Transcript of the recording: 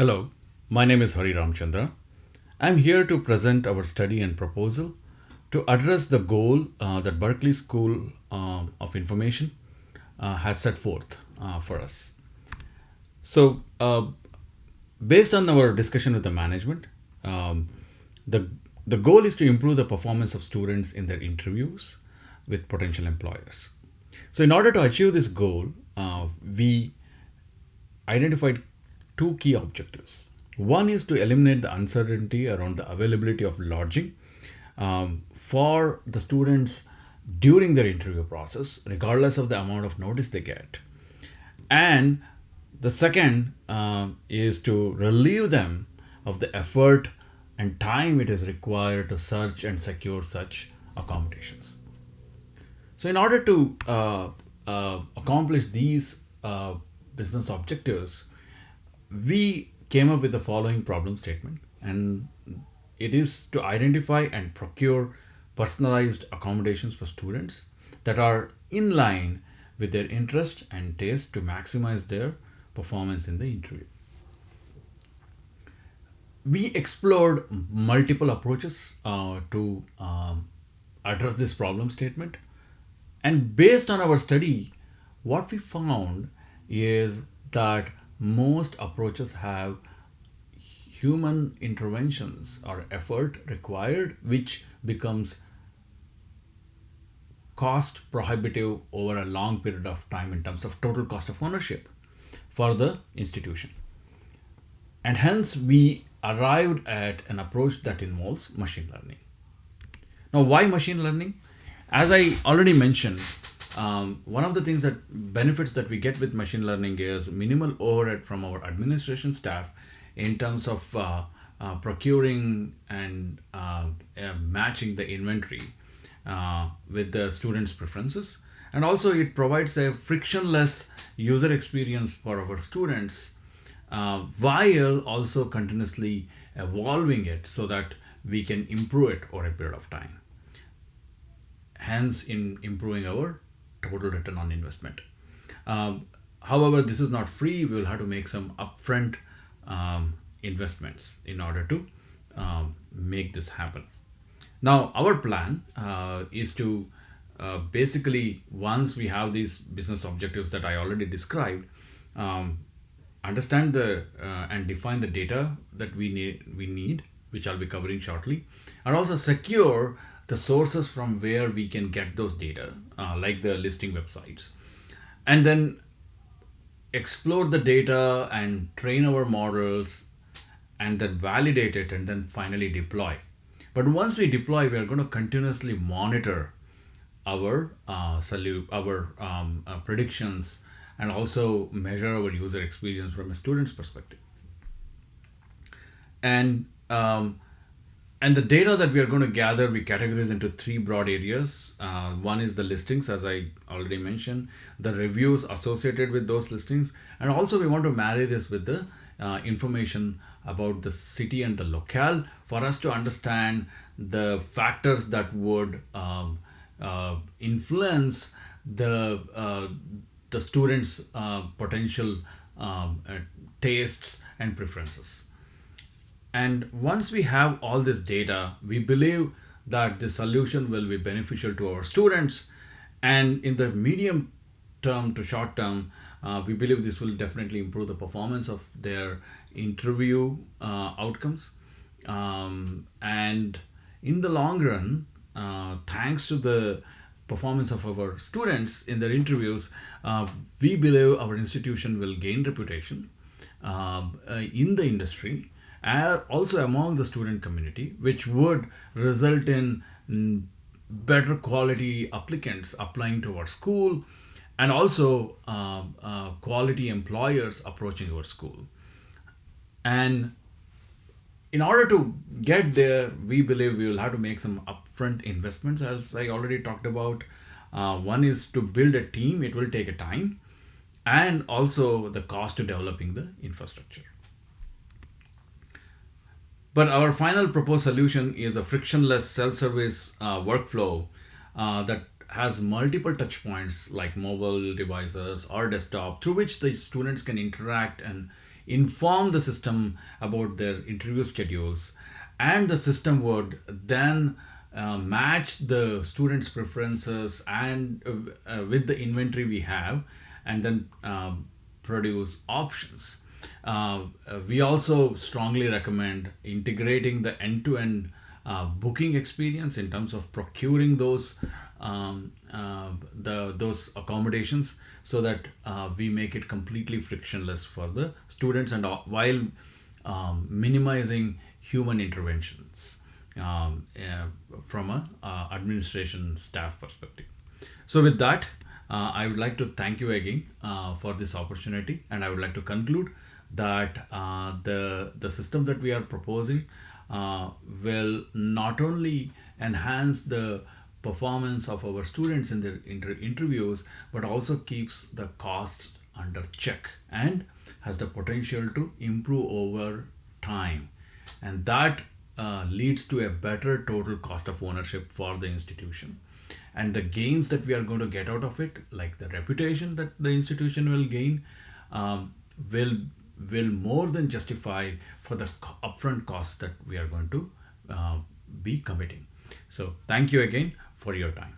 Hello, my name is Ramachandra. I'm here to present our study and proposal to address the goal that Berkeley School of Information has set forth for us. So, based on our discussion with the management, um, the the goal is to improve the performance of students in their interviews with potential employers. So, in order to achieve this goal, we identified two key objectives. One is to eliminate the uncertainty around the availability of lodging for the students during their interview process, regardless of the amount of notice they get. And the second is to relieve them of the effort and time it is required to search and secure such accommodations. So, in order to accomplish these business objectives, we came up with the following problem statement, and it is to identify and procure personalized accommodations for students that are in line with their interest and taste to maximize their performance in the interview. We explored multiple approaches to address this problem statement, and based on our study, what we found is that most approaches have human interventions or effort required, which becomes cost prohibitive over a long period of time in terms of total cost of ownership for the institution. And hence, we arrived at an approach that involves machine learning. Now, why machine learning? As I already mentioned, one of the things that benefits that we get with machine learning is minimal overhead from our administration staff in terms of procuring and matching the inventory with the students' preferences. And also, it provides a frictionless user experience for our students while also continuously evolving it so that we can improve it over a period of time, hence in improving our total return on investment. However, this is not free. We will have to make some upfront investments in order to make this happen. Now, our plan is to basically, once we have these business objectives that I already described, understand the and define the data that we need, which I'll be covering shortly, and also secure the sources from where we can get those data, like the listing websites, and then explore the data and train our models, and then validate it, and then finally deploy. But once we deploy, we are going to continuously monitor our predictions and also measure our user experience from a student's perspective. And and the data that we are going to gather, we categorize into three broad areas. One is the listings, as I already mentioned, the reviews associated with those listings, and also we want to marry this with the information about the city and the locale for us to understand the factors that would influence the students' potential tastes and preferences. And once we have all this data, we believe that the solution will be beneficial to our students. And in the medium term to short term, we believe this will definitely improve the performance of their interview outcomes. And in the long run, thanks to the performance of our students in their interviews, we believe our institution will gain reputation in the industry, and also among the student community, which would result in better quality applicants applying to our school, and also quality employers approaching our school. And in order to get there, we believe we will have to make some upfront investments, as I already talked about. One is to build a team, it will take a time, and also the cost to developing the infrastructure. But our final proposed solution is a frictionless self-service workflow that has multiple touch points like mobile devices or desktop through which the students can interact and inform the system about their interview schedules, and the system would then match the students' preferences and with the inventory we have, and then produce options. We also strongly recommend integrating the end-to-end booking experience in terms of procuring those accommodations, so that we make it completely frictionless for the students, and while minimizing human interventions from a administration staff perspective. So with that, I would like to thank you again for this opportunity, and I would like to conclude that the system that we are proposing will not only enhance the performance of our students in their interviews, but also keeps the costs under check and has the potential to improve over time, and that leads to a better total cost of ownership for the institution. And the gains that we are going to get out of it, like the reputation that the institution will gain, um, will more than justify for the upfront costs that we are going to be committing. So thank you again for your time.